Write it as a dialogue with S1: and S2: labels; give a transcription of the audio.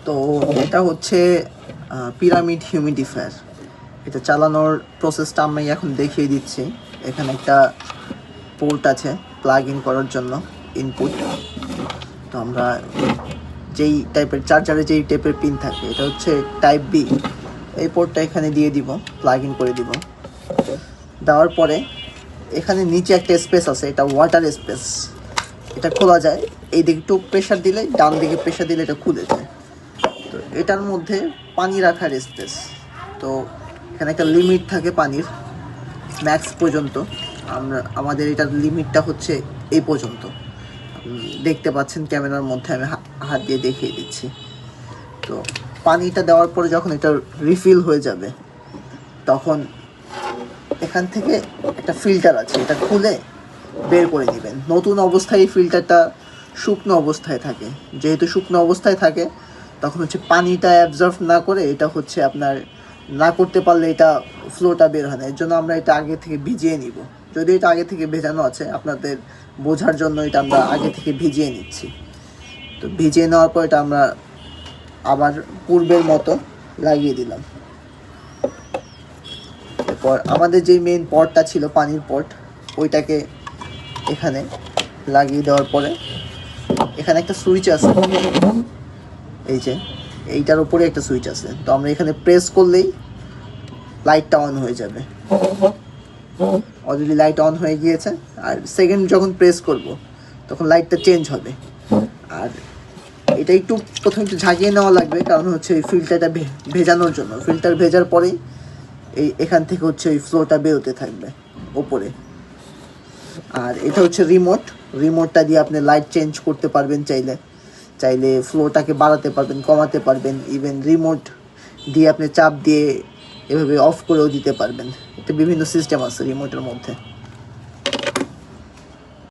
S1: তো এটা হচ্ছে পিরামিড হিউমিডিফায়ার। এটা চালানোর প্রসেসটা আমি এখন দেখিয়ে দিচ্ছি। এখানে একটা পোর্ট আছে প্লাগ ইন করার জন্য, ইনপুট। তো আমরা যেই টাইপের চার্জারে যেই টাইপের পিন থাকে, এটা হচ্ছে টাইপ বি। এই পোর্টটা এখানে দিয়ে দিব, প্লাগ ইন করে দিব। দেওয়ার পরে এখানে নিচে একটা স্পেস আছে, এটা ওয়াটার স্পেস। এটা খোলা যায়, এই দিকে একটু প্রেশার দিলে, ডান দিকে প্রেশার দিলে এটা খুলে যায়। তো এটার মধ্যে পানি রাখার স্পেস। তো এখানে একটা লিমিট থাকে পানির, ম্যাক্স পর্যন্ত। আমাদের এটার লিমিটটা হচ্ছে এই পর্যন্ত। দেখতে পাচ্ছেন ক্যামেরার মধ্যে, আমি হাত দিয়ে দেখিয়ে দিচ্ছি। তো পানিটা দেওয়ার পরে যখন এটা রিফিল হয়ে যাবে, তখন এখান থেকে একটা ফিল্টার আছে, এটা খুলে বের করে নেবেন। নতুন অবস্থায় এই ফিল্টারটা শুকনো অবস্থায় থাকে। যেহেতু শুকনো অবস্থায় থাকে, তখন হচ্ছে পানিটা অ্যাবজর্ব না করে, এটা হচ্ছে আপনার না করতে পারলে এটা ফ্লোটা বের হয় না। এর জন্য আমরা এটা আগে থেকে ভিজিয়ে নিব। যদি এটা আগে থেকে ভেজানো আছে, আপনাদের বোঝার জন্য এটা আমরা আগে থেকে ভিজিয়ে নিচ্ছি। তো ভিজিয়ে নেওয়ার পর এটা আমরা আবার পূর্বের মতো লাগিয়ে দিলাম। এরপর আমাদের যে মেইন পটটা ছিল, পানির পট, ওইটাকে এখানে লাগিয়ে দেওয়ার পরে এখানে একটা সুইচ আছে, এই যে এইটার উপরে একটা সুইচ আছে। তো আমরা এখানে প্রেস করলেই লাইটটা অন হয়ে যাবে। অলরেডি লাইট অন হয়ে গিয়েছে। আর সেকেন্ড যখন প্রেস করব, তখন লাইটটা চেঞ্জ হবে। আর এটা একটু প্রথমে একটু ঝাঁকিয়ে নেওয়া লাগবে, কারণ হচ্ছে এই ফিল্টারটা ভেজানোর জন্য। ফিল্টার ভেজার পরেই এখান থেকে হচ্ছে ওই ফ্লোটা বেরোতে থাকবে ওপরে। আর এটা হচ্ছে রিমোটটা দিয়ে আপনি লাইট চেঞ্জ করতে পারবেন, চাইলে ফ্লোটাকে বাড়াতে পারবেন, কমাতে পারবেন। ইভেন রিমোট দিয়ে আপনি চাপ দিয়ে এভাবে অফ করেও দিতে পারবেন। এটা বিভিন্ন সিস্টেম আছে রিমোটের মধ্যে।